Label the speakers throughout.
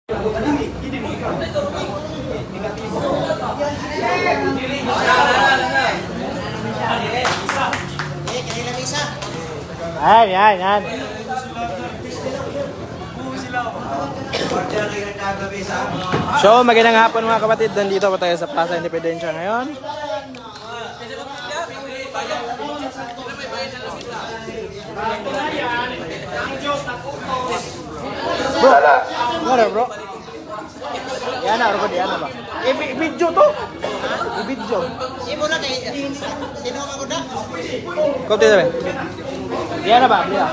Speaker 1: Yan. So, magandang hapon mga kapatid. Nandito pa tayo sa Plaza Independencia ngayon. Bro, ano bro? Yan na, bro, yan na ba? I-video to? I-video.
Speaker 2: Ibo na kay sino ka ko na?
Speaker 1: Kau tidak be? Yan na ba? Yan.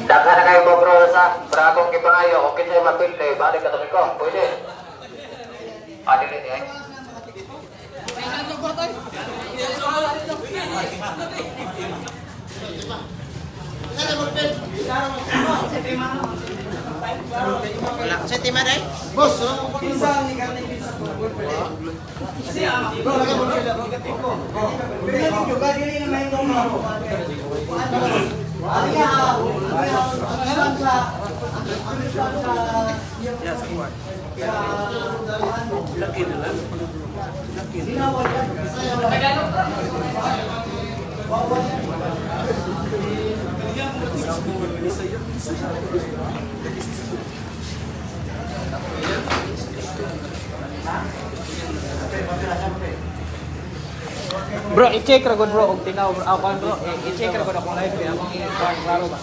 Speaker 3: Daghan na kayo mo bro sa bragong kipangayo. Kung kinsa mapilde, balik ka to ko. Pwede. Adi ni ay.
Speaker 2: Wala sa tema dai.
Speaker 1: Boss,
Speaker 2: Pinsan ni Karte pinsan ko. Kasi bro, lagi mo kila ko. Pinsan ko ga dili na may ngom ako.
Speaker 1: bro, i-check ra gud bro og tinaw ako bro. I-check ra gud akong live akong klaro ba.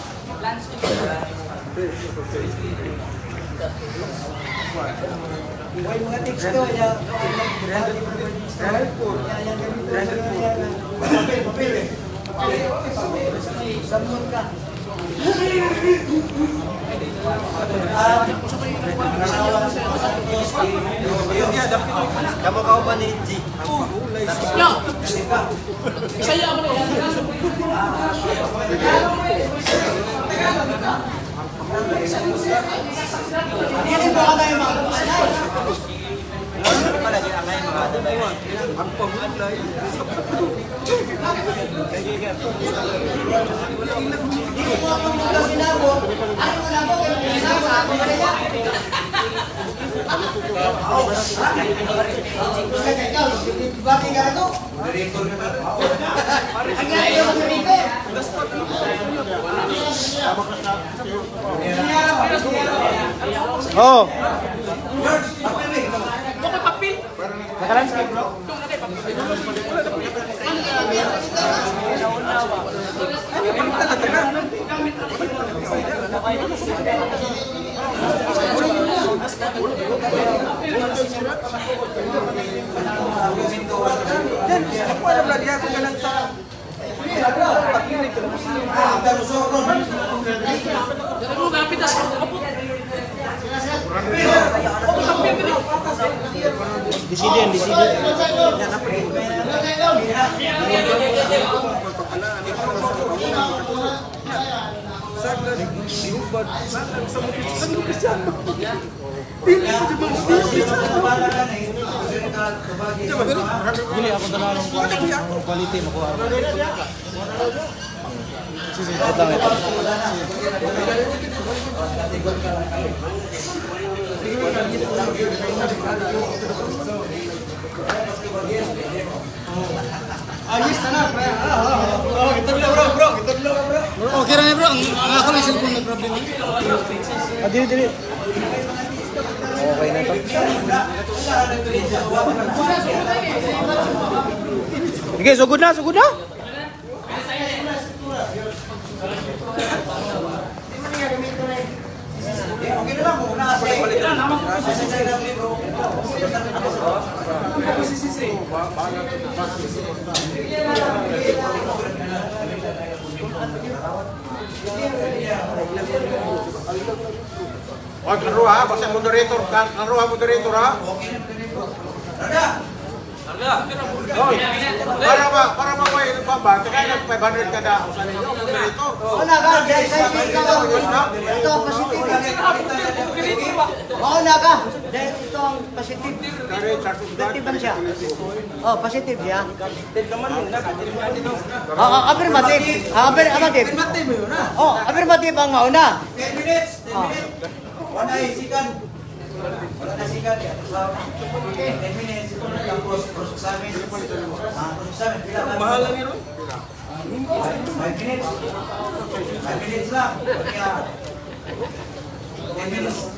Speaker 2: Buhay mga teksto ya. Samun ka.
Speaker 3: Kamu kau ba ni G?
Speaker 2: Saya apa nih? Ini bukan tayo mga.
Speaker 3: Palagi ang ay mga ang pamulay.
Speaker 1: Oh. Nakalandscape bro.
Speaker 3: Ako alam lagi ako ganang sa
Speaker 1: Disiden. Gili ako tanong ko quality makuha. Sisi, ito.
Speaker 2: Ayos na na. Ito bro. Okay ra bro. Ang ako may cellphone na problem.
Speaker 1: Dili. Okay na to. Sige, sugod na.
Speaker 2: Okay na lang mo na kasi.
Speaker 3: Wag laro ha, basta moderator ha.
Speaker 2: Okay na.
Speaker 4: Para makuha yung baba, kaya nag 500 kada sa ninyo. Ito.
Speaker 2: Wala ka, dahil ito ang positive. Mauna ka, dahil ito ang positive. Negative man siya. Oh, positive siya. Affirmative. Affirmative. Oh, affirmative ang mauna.
Speaker 5: 10 minutes. Wala isikan. Wala na sikan. 10 minutes. Tapos cross examine. Mahal lang yun. 5 minutes. 5 minutes lang. Kaya 10 minutes.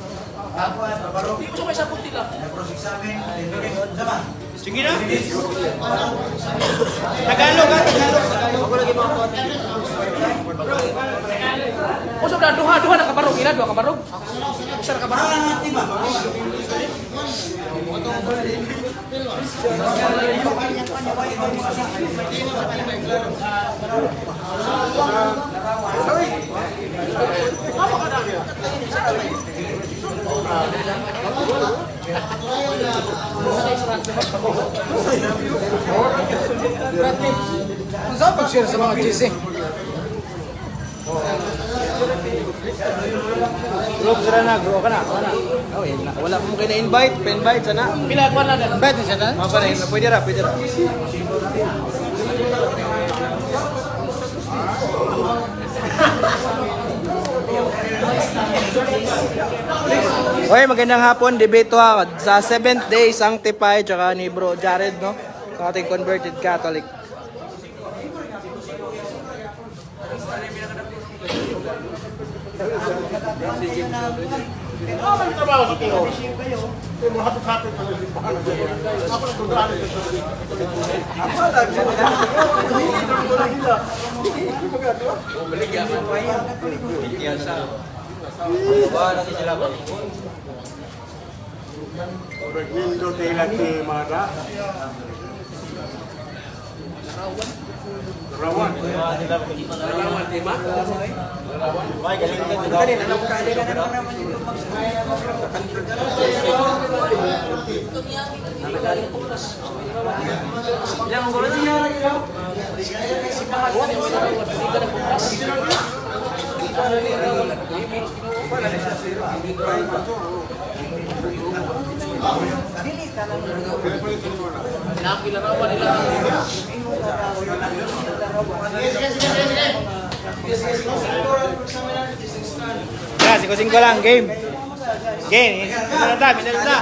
Speaker 5: Ako ay babaro. Hindi ko sa punti lang. Cross examine. 10 minutes. Sama.
Speaker 1: Sige na. Tagalog ha, Tagalog.
Speaker 2: Ako lagi mga
Speaker 6: O sobra duha na kabarog, ila duha kabarog. Usar kabarog.
Speaker 5: Tiba.
Speaker 6: Sa pag-share sa mga GC.
Speaker 1: Group sila na, group ka na. Oh, yun na. Wala mo kayo na-invite, pa-invite sana.
Speaker 6: Pila ko na dan.
Speaker 1: Invite niya sana. Pa rin, pwede ra, pwede ra. Oy, magandang hapon, debate to ha. Sa 7th day, Sanctify, tsaka ni Bro Jared, no? Sa ating converted Catholic.
Speaker 4: Nagnindo nila ti Mara. Rawan.
Speaker 1: Yeah, 5-5 lang, game. Game, minalata, minalata.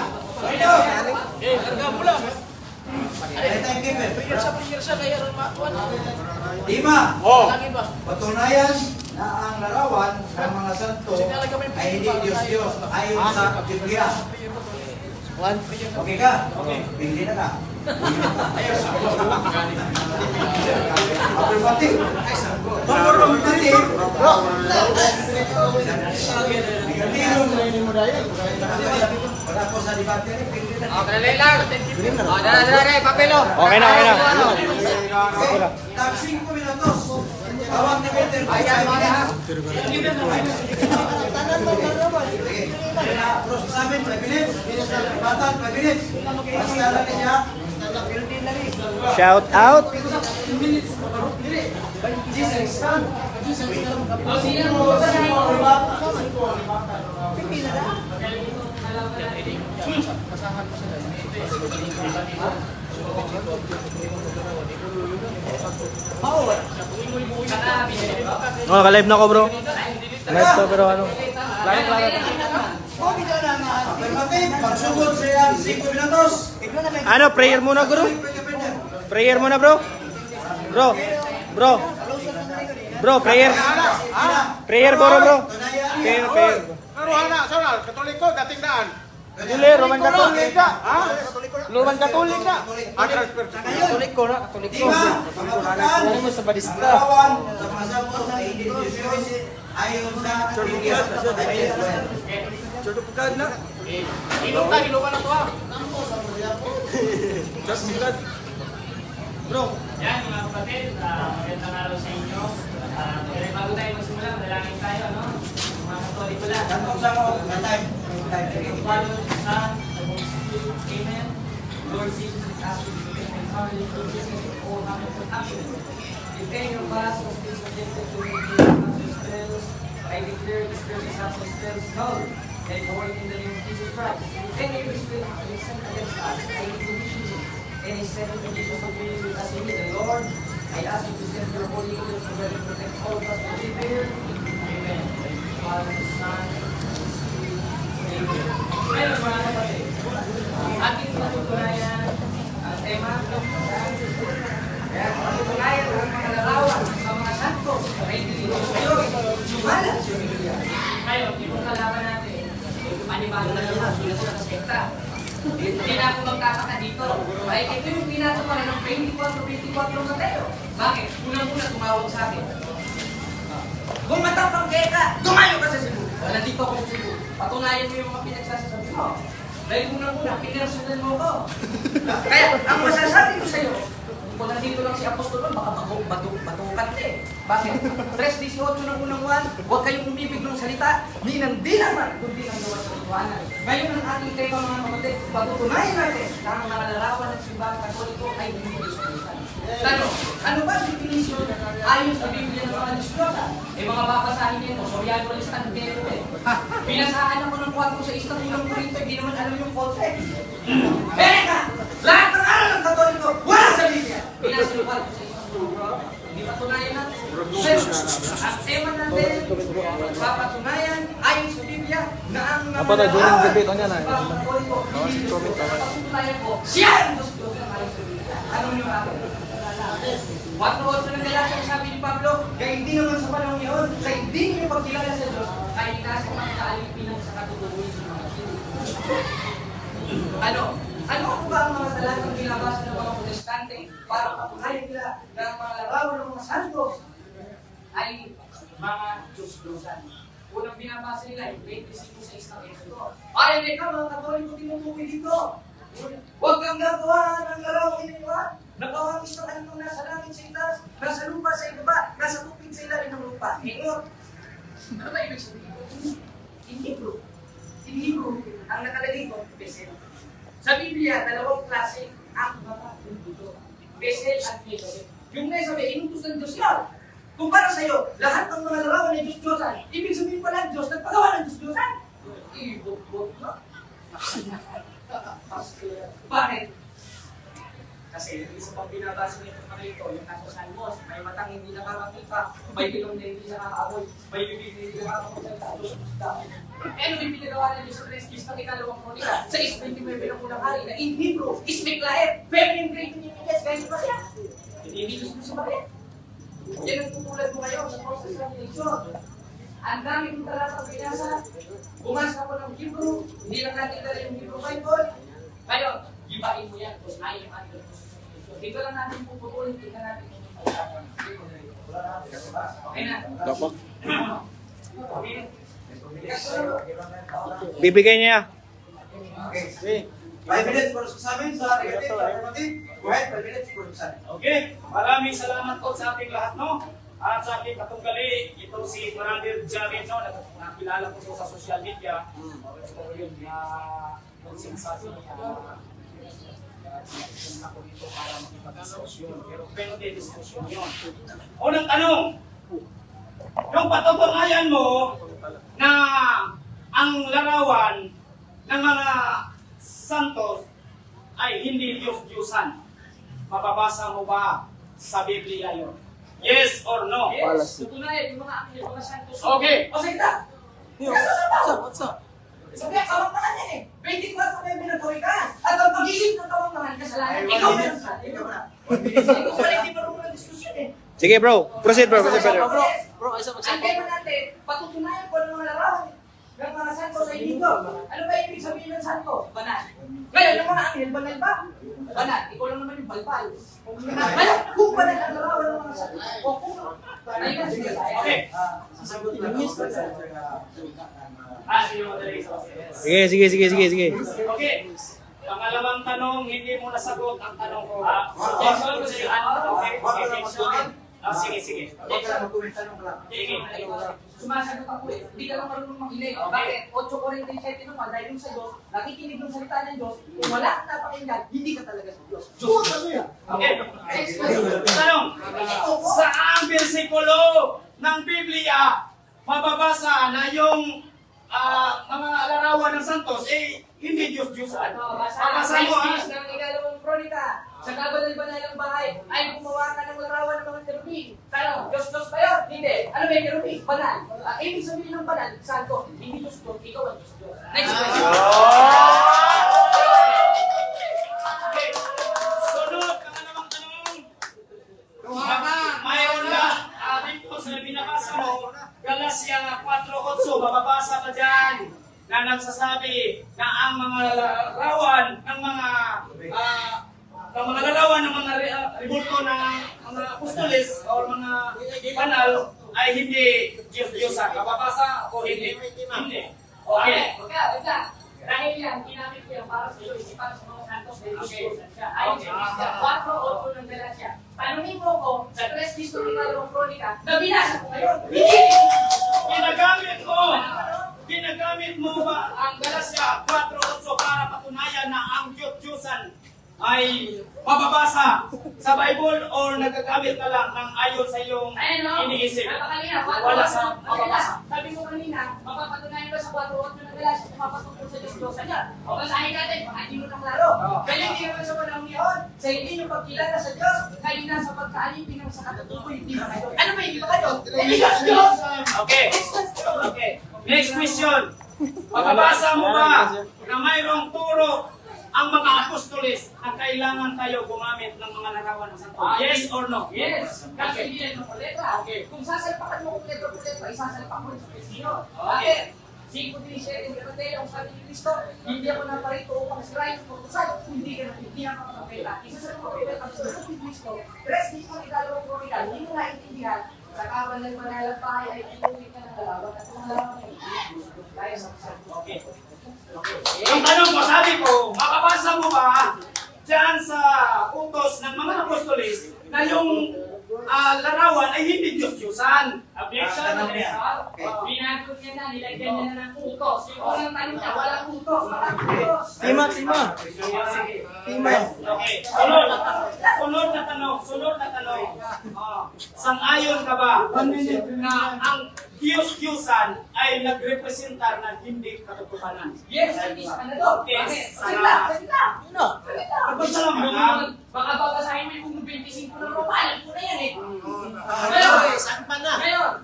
Speaker 5: Lima.
Speaker 4: Oh.
Speaker 5: Patunayan na ang larawan ng mga santo ay hindi Diyos-Diyos ayon sa Biblia. Okay ka? Okay. Pindi na ka. Affirmative. Affirmative. Wala po sa debate ni pindi na.
Speaker 1: Okay na, okay na.
Speaker 5: Tag 5 minutos. Tawag ni Peter. Ayan, Terus samin 5 minutes. Batan 5 minutes. Masalah niya.
Speaker 1: Shout out. Oh, naka-live na ko, bro. Live to, pero ano.
Speaker 5: Affirmative. Pagsugod siya 5 minutos.
Speaker 1: Ano, prayer muna, bro? Prayer muna, bro. Bro. Bro. Bro, prayer. Prayer, bro, bro. Prayer, prayer.
Speaker 4: Pero hala, sana, Katoliko, dating daan.
Speaker 1: Dili, Roman Catholic ka. Ha? Roman Catholic ka.
Speaker 4: Transfer.
Speaker 1: Katolik ko na, Katolik ko.
Speaker 5: Ano
Speaker 1: mo sa badista?
Speaker 5: Larawan sa mga santo ay hindi Diyos-Diyos ayon sa Biblia.
Speaker 6: Ilong ka na to ha.
Speaker 1: Bro.
Speaker 7: Yan mga kapatid, magandang araw sa inyo. Bago tayo magsimula, dalangin tayo, no? Mga katoliko lang.
Speaker 5: Tanong sa mga time.
Speaker 7: Father, Son, the Holy Spirit. Amen. Lord Jesus, we ask you to
Speaker 2: family, through business, or harmful action. If any of us is still subjected to any spells, I declare this spell is absent spells null and void in the name of Jesus Christ. If any of this spell is sent against us, I declare it. Any seven conditions of being with us in the Lord, I ask you to send your Holy Angels to really protect all of us to live here. Amen. Father, Son, and Spirit. Amen. Ngayon mga kapatid, ating patutunayan ang tema kaya patutunayan ang mga larawan sa mga santo ay dinilog sa iyo, sumalat sa Biblia. Ngayon, itong kalaban natin, panibalo na naman, sila sa sekta. Hindi na ako magtataka dito. Ay, ito yung binato pa rin ng 24 Mateo. Bakit? Unang-una tumawag sa akin. Kung matapang kaya ka, tumayo ka sa Cebu. Wala dito ako sa Cebu. Patunayan mo yung mga pinagsasabi mo. Dahil unang-una, pinirasunan mo ko. Kaya, ang masasabi ko sa iyo, kung nandito lang si Apostol, baka batukan eh. Bakit? 3:18 ng unang buwan, huwag kayong umibig ng salita, ni naman, kundi ng gawa sa iwanan. Ngayon ang ating tema mga kapatid, patutunayan natin na ang mga larawan ng simbahang Katoliko ay hindi Diyos-Diyosan. Tanong, ano ba ang definisyon ayon sa Biblia ng mga Diyos-Diyosan? Eh mga babasahin nito, Soriano Listan Bento eh. Binasahan ako ng 4:6 ng unang Korinto, hindi naman alam yung context. Teka! Lahat ng aral ng Katoliko, wala sa Biblia! Binasa yung 4:6. Hindi patunayan natin. Pero, ang tema natin, papatunayan ayon sa Biblia na ang mga larawan ng simbahang Katoliko, hindi Diyos-Diyosan. Patutunayan ko, siya ang Diyos-Diyosan ayon sa Biblia. Ano nyo natin? 4:8 ng Galatia, sabi ni Pablo, kaya hindi naman sa panahon yun, sa hindi niyo pagkilala sa Diyos, ay nasa mga kaalipinan sa katutubuhin sa mga sino. Ano ako ba ang mga talatang binabasa ng mga protestante para papunayan nila na ang mga larawan ng mga santos ay mga Diyos-Diyosan? Unang binabasa nila yung 25:6 ng Exodo. Ay, ikaw mga Katoliko tinutukoy dito. Huwag kang gagawa ng larawang iniwan. Nakawangis ng anong nasa langit sa itaas, nasa lupa sa ibaba, nasa tupig sa ilalim ng lupa. Hingot. Ano ba ibig sabihin? In Hebrew, ang nakalagay ko, Besel. Sa Biblia, dalawang klase ang mga dito. Besel at Besel. Yung na sabi, inutos ng Diyos yan. Kung para sa'yo, lahat ng mga larawan ng Diyos-Diyosan, ibig sabihin pala ng Diyos, nagpagawa ng Diyos-Diyosan. Ibot-bot na. Bakit? Kasi yung isa pang binabasa nito mga ito, yung nasa Salmos, may matang hindi nakakakita, may ilong na hindi nakakaamoy, may bibig na hindi nakakapagsalita. Ano yung pinagawa na Diyos sa 3:10 ng ikalawang kronika? Sa 6:29 ng unang hari na in Hebrew, is Miklaet, feminine grade yung English, kaya siya pa siya. Hindi Diyos mo sa bakit. Yan ang tutulad mo ngayon sa process ng eleksyon. Ang dami kong talatang binasa, bumasa ko ng Hebrew, hindi lang natin dala yung Hebrew Bible. Ngayon, gibain mo yan, kung ayaw natin. Dito lang natin puputulin, tingnan natin yung pag-usapan. Okay na?
Speaker 1: Dapat.
Speaker 2: Okay.
Speaker 1: Bibigay niya.
Speaker 5: Okay. 5 minutes for sa amin sa negative, affirmative. Go ahead, 5 minutes for sa amin.
Speaker 8: Okay, maraming salamat po sa ating lahat, no? At sa ating katunggali, ito si Brother Jared, no? Nakilala ko sa social media. Ito yun na sinasabi niya. Ako dito para makipag-diskusyon. Pero pwede diskusyon yun. Unang tanong, yung patutunayan mo na ang larawan ng mga santos ay hindi Diyos-Diyosan. Mababasa mo ba sa Biblia yun? Yes or no?
Speaker 2: Yes, tutunayan yung mga anghel, mga santos.
Speaker 8: Okay.
Speaker 2: O sige na. What's up? Sabi, kawang-mangan yan eh. 24 na binagawin ka. At ang pag-isip ng kawang-mangan, kasalanan. Ikaw meron sa atin. Ikaw pala hindi marunong ng diskusyon eh.
Speaker 1: Sige bro, proceed bro, proceed bro.
Speaker 2: Bro, ang tema natin, patutunayan ko ng mga larawan ng mga santo sa dito. Ano ba ibig sabihin ng santo? Banal. Ngayon, yung mga anghel, banal ba? Banal. Ikaw lang naman yung balbal. Ngayon, kung banal ang larawan ng mga santo, o kung ayun na, sige.
Speaker 8: Okay.
Speaker 5: Sasagot lang ako sa
Speaker 8: Sige, madali.
Speaker 1: Sige.
Speaker 8: Okay. Pangalawang tanong, hindi mo nasagot ang tanong ko. Jason, gusto yung ano? Okay, Jason. Sige, sige.
Speaker 5: Huwag ka lang mag-comment, tanong lang.
Speaker 8: Sige.
Speaker 6: Sumasagot ako eh. Hindi ka lang marunong makinig. Bakit? 8:47 naman, dahil yung sa Diyos, nakikinig ng salita ng Diyos, kung wala kang napakinggan, hindi ka talaga sa Diyos.
Speaker 8: Okay. Tanong, saang bersikulo ng Biblia mababasa na yung mga larawan ng santos hindi Diyos-Diyosan?
Speaker 6: Basa
Speaker 8: mo ha?
Speaker 6: ng ikalawang kronika. Sa kabanal-banalang bahay ay gumawa ka ng larawan ng mga kerubin. Tanong, Diyos-Diyos ba yun? Hindi. Ano ba yung kerubin? Banal. Ibig sabihin ng banal, santo, hindi Diyos-Diyos, ikaw ang Diyos-Diyos. Next question.
Speaker 8: Okay. Sunod, pangalawang tanong. Mayroon ba dito sa binabasa mo, Galacia 4:8, mababasa ka dyan na nagsasabi na ang mga larawan ng mga larawan ng mga rebulto ng mga apostoles o mga banal ay hindi Diyos-Diyosan. Mababasa o hindi? Hindi. Okay.
Speaker 6: Wag ka. Dahil yan, ginamit yan para sa iyo, isipan sa mga santos na Diyos-Diyosan siya. Ayun siya, 4:8 ng Galacia. Tanungin mo ko, sa 3 Historical Chronica, na binasa ko ngayon.
Speaker 8: Ginagamit mo ba ang Galacia 4:8 para patunayan na ang Diyos-Diyosan ay mababasa sa Bible or nagagamit ka lang ng ayon sa iyong iniisip?
Speaker 6: Napakalina,
Speaker 8: Wala sa mababasa.
Speaker 6: Sabi ko kanina, mapapatunayan ba sa 4:8 ng Galacia na mapatungkol sa Diyos-Diyosan yan? O basahin natin, baka hindi mo na klaro. Kaya hindi naman sa panahon ngayon, sa hindi nyo pagkilala sa Diyos, kayo na sa pagkaalipin ng sa katutukoy, hindi ba kayo? Ano ba hindi ba kayo? Hindi Diyos-Diyos!
Speaker 8: Okay. Okay. Next question. Mababasa mo ba na mayroong turo ang mga apostoles na kailangan tayo gumamit ng mga larawan ng santo? Yes or no?
Speaker 6: Yes! Kasi hindi yan ng letra.
Speaker 8: Okay.
Speaker 6: Kung sasalpakan mo kung letra, isasalpak mo rin sa Kristino.
Speaker 8: Okay.
Speaker 6: Bakit? 5:17 Evangelio, ang sabi ni Kristo, hindi ako naparito upang sirain ang pagkusal, hindi ka nakikiyan ang propeta. Isa sa mga propeta, ang sabi ni Kristo, tres dito ang ikalawang propeta, hindi mo naintindihan, sa kaban ng manalang bahay ay inuwi ka ng lalaban at kung lalaban ay inuwi tayo sa kasal.
Speaker 8: Okay. Ang tanong ko, sabi ko, mababasa mo ba dyan sa utos ng mga apostoles na yung larawan ay hindi Diyos-Diyosan?
Speaker 6: Objection, binagot niya na, nilagyan niya na ng utos. Yung unang tanong niya, walang utos, walang utos.
Speaker 1: Tima.
Speaker 8: Okay. Sunod na tanong. Sang-ayon ka ba na ang Diyos-Diyosan ay nagrepresentar ng hindi katotohanan?
Speaker 6: Yes, at least, ano to?
Speaker 8: Yes.
Speaker 6: Salita.
Speaker 8: Salamat.
Speaker 6: Baka babasahin mo yung 25 ng Roma, alam ko na yan eh. Ngayon,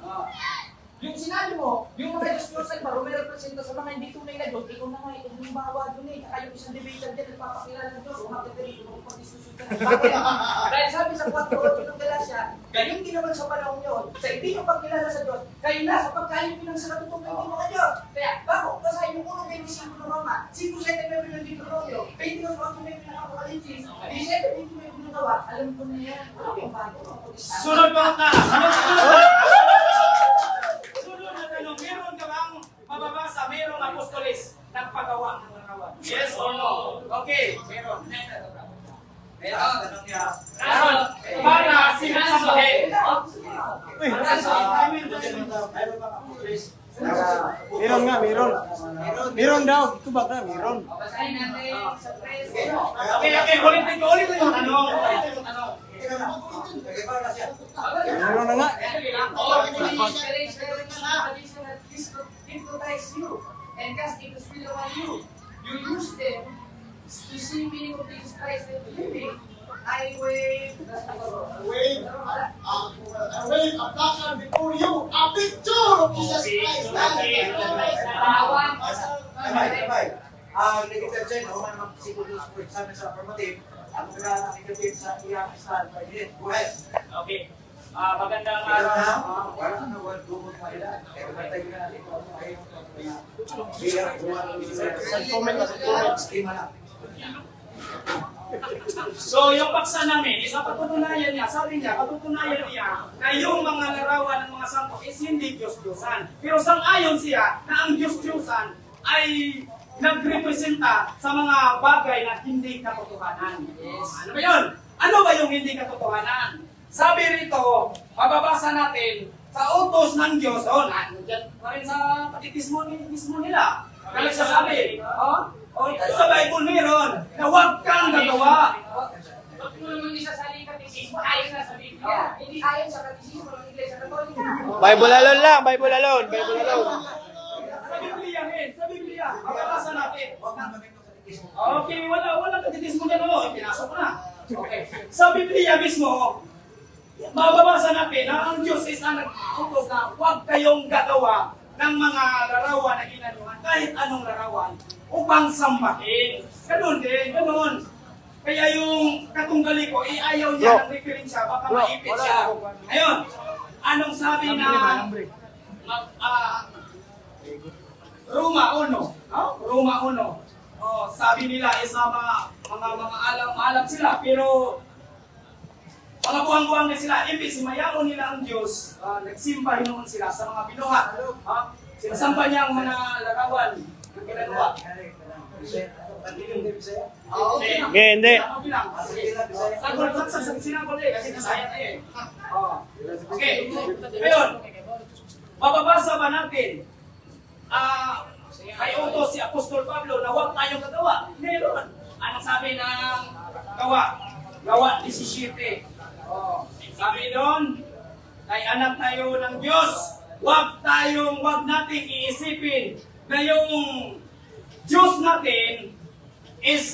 Speaker 6: yung sinabi mo, yung mga Diyos-Diyosan ba, may representa sa mga hindi tunay na Diyos, ikaw na nga, ikaw yung bawa doon eh, kaya yung isang debater dyan, nagpapakilala ng Diyos, umakit ka rito, magpag-diskusyon ka ng bakit? Dahil sabi sa 4:8 ng Galacia, ganyan din naman sa panahon yun, sa hindi nyo pagkilala sa Diyos, kayo na sa pagkalimpi ng sa katutungkay ng mga Diyos. Kaya, bako, basahin mo kung 25 ng Roma, 5:7 ng Deuteronomio, 22 ng Apokalipsis, 17 ng Gawa, alam ko na yan,
Speaker 8: Sunod na tanong. Meron ka bang mababasa, merong apostoles nagpagawa ng larawan? Yes or no? Okay, meron. Para sinasabihin.
Speaker 1: Meron daw. Ito ba ka? Meron.
Speaker 6: Basahin natin sa press.
Speaker 8: Okay, ulitin ko yung tanong.
Speaker 1: Meron na nga.
Speaker 6: And cast into spirit upon you. You use them to see meaning of Jesus Christ and believing. I wave
Speaker 4: a placard before you, a picture of Jesus Christ.
Speaker 5: Negative sign, ako man mag-siguro sa examen sa affirmative, ako na negative sa iyang stand by it. Go ahead.
Speaker 8: Okay. Magandang
Speaker 5: Pero
Speaker 8: araw.
Speaker 5: na, wala na wala dumot mo ila. Kaya batay na ito ang ayong bilang schema na.
Speaker 8: So, yung paksa namin, isa patutunayan niya, sabi niya, patutunayan niya na yung mga larawan ng mga santo is hindi Diyos-Diyosan. Pero sang-ayon siya na ang Diyos-Diyosan ay nagrepresenta sa mga bagay na hindi katotohanan. Ano ba yun? Ano ba yung hindi katotohanan? Sabi rito, mababasa natin, sa utos ng Diyos, nandiyan pa rin sa pakitismo mismo nila. Kaya nagsasabi, sa Bible meron, na huwag kang gagawa.
Speaker 7: Ba't mo naman isasali yung katekismo? Ayon na sa Biblia.
Speaker 6: Hindi ayon sa katisismo ng Iglesia Katolika.
Speaker 1: Bible alone lang, Bible alone, Bible alone.
Speaker 8: Sa Biblia, sa Biblia, mababasa natin.
Speaker 5: Huwag nang gawin ko sa tikis mo.
Speaker 8: Okay, wala katekismo dyan, pinasok ko na. Okay. Sa Biblia mismo, mababasa natin na ang Diyos is ang nag-utos na huwag kayong gagawa ng mga larawan na ginanuhan, kahit anong larawan, upang sambahin. Ganun din, ganun. Kaya yung katunggali ko, ayaw niya ng referensya, baka maipit siya. Ayun, anong sabi na Roma 1? Roma 1. Sabi nila is mga alam sila, pero mga buwang-buwang na sila, imbis mayaon nila ang Diyos, nagsimba noon sila sa mga binuhat. Sinasamba niya ang mga larawan ng ginagawa.
Speaker 1: Okay, hindi.
Speaker 8: Okay, ngayon, mababasa ba natin, kay utos si Apostol Pablo na huwag tayong gagawa? Meron. Anong sabi ng Gawa 17? Sabi doon, ay anak tayo ng Diyos, huwag nating iisipin na yung Diyos natin is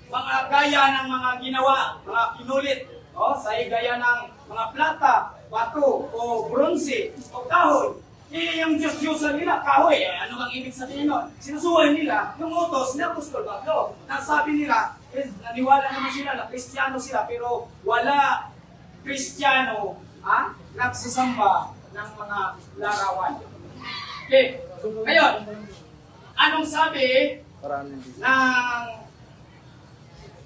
Speaker 8: mga gaya ng mga ginawa, mga pinulit, sa gaya ng mga plata, bato, o bronze, o kahoy. Yung Diyos-Diyosan nila, kahoy, ano bang ibig sabihin nun? Sinusuhay nila yung utos ni Apostol Pablo. Nasabi nila, naniwala naman sila na Kristiyano sila, pero wala Kristiyano nagsasamba ng mga larawan. Okay, ngayon, anong sabi ng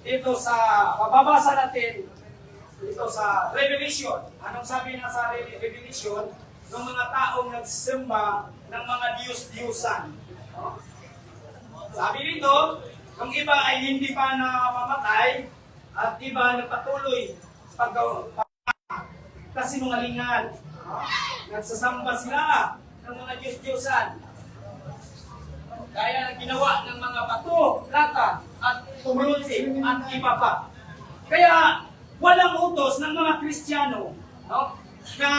Speaker 8: dito sa, mababasa natin dito sa Revelation. Anong sabi na sa Revelation ng mga taong nagsimba ng mga Diyos-Diyosan? Sabi dito, yung iba ay hindi pa namamatay at iba nagpatuloy sa kasinungalingan. Nagsasamba sila ng mga Diyos-Diyosan. Kaya ginawa ng mga bato, plata, at bronze, at iba pa. Kaya walang utos ng mga Kristiyano na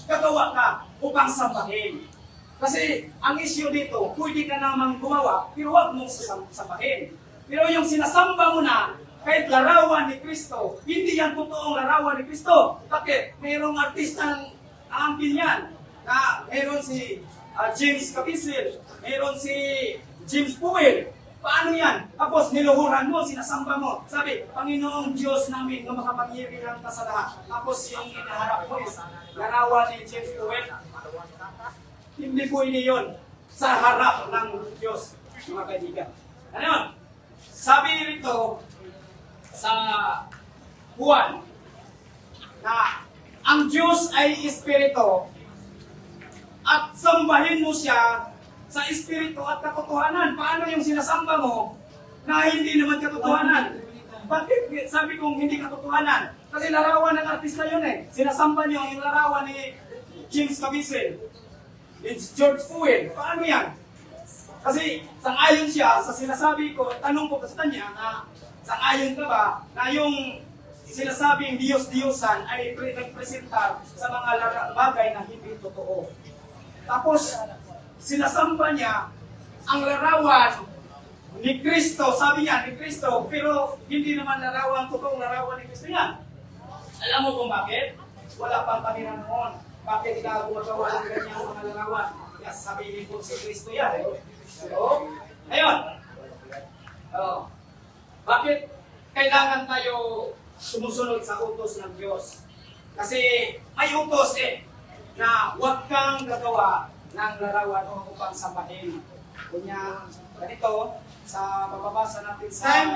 Speaker 8: gagawa ka upang sambahin. Kasi ang issue dito, pwede ka namang gumawa, pero huwag mong sambahin. Pero yung sinasamba mo na, kahit larawan ni Kristo, hindi yan totoong larawan ni Kristo. Bakit? Mayroong artistang aangkin yan. Mayroon si James Caviezel, mayroon si James Powell. Paano yan? Tapos niluhuran mo, sinasamba mo. Sabi, Panginoong Diyos namin na makapangyarihan ka sa lahat. Tapos yung inaharap mo is larawan ni James Powell. Hindi pwede yun sa harap ng Diyos, mga kaibigan. Ano yun? Sabi rito sa Juan na ang Diyos ay Espiritu at sambahin mo siya sa Espiritu at katotohanan. Paano yung sinasamba mo na hindi naman katotohanan? Bakit sabi kong hindi katotohanan? Kasi larawan ng artista yun eh. Sinasamba niyo yung larawan ni James Caviezel, ni George Powell. Paano yan? Kasi sang-ayon siya sa sinasabi ko, tanong ko sa kanya na sang-ayon ka ba na yung sinasabing Diyos-Diyosan ay nagpresentar sa mga bagay na hindi totoo. Tapos, sinasamba niya ang larawan ni Kristo. Sabi niya, ni Kristo, pero hindi naman larawan, totoong larawan ni Kristo yan. Alam mo kung bakit? Wala pang Panginoon noon. Bakit ikaw gumagawa ng ganyang mga larawan? Kaya sabihin ko si Kristo yan. So, ayun. Bakit kailangan tayo sumusunod sa utos ng Diyos? Kasi may utos na huwag kang gagawa ng larawan upang sambahin. Kunya, ganito, sa mababasa natin sa...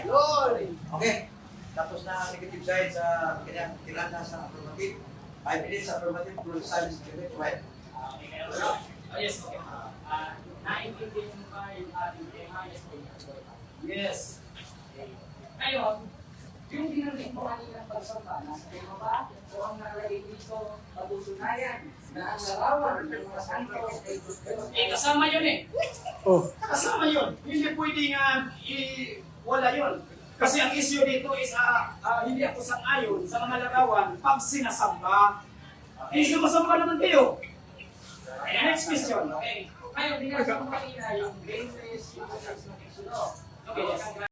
Speaker 8: Lord!
Speaker 5: Okay. Tapos na ang negative side sa kanyang kilala sa affirmative. 5 minutes affirmative, full silence, right?
Speaker 7: Yes, okay. Naintindihan mo ba yung ating tema?
Speaker 8: Yes.
Speaker 7: Ngayon, yung dinarinig mo kanina pag
Speaker 6: pagsamba. Nasa kayo ba? So ang nakalagay dito, patutunayan na ang larawan ng mga santo ay Diyos.
Speaker 8: Kasama yun eh.
Speaker 1: Oh.
Speaker 8: Kasama yun. Hindi pwedeng wala yun. Kasi ang issue dito is hindi ako sang-ayon sa mga larawan pag sinasamba. Sumasamba naman kayo. Next question.
Speaker 6: Okay. Ngayon, binasa ko kanina yung blameless, yung susunod.
Speaker 8: Okay, yes.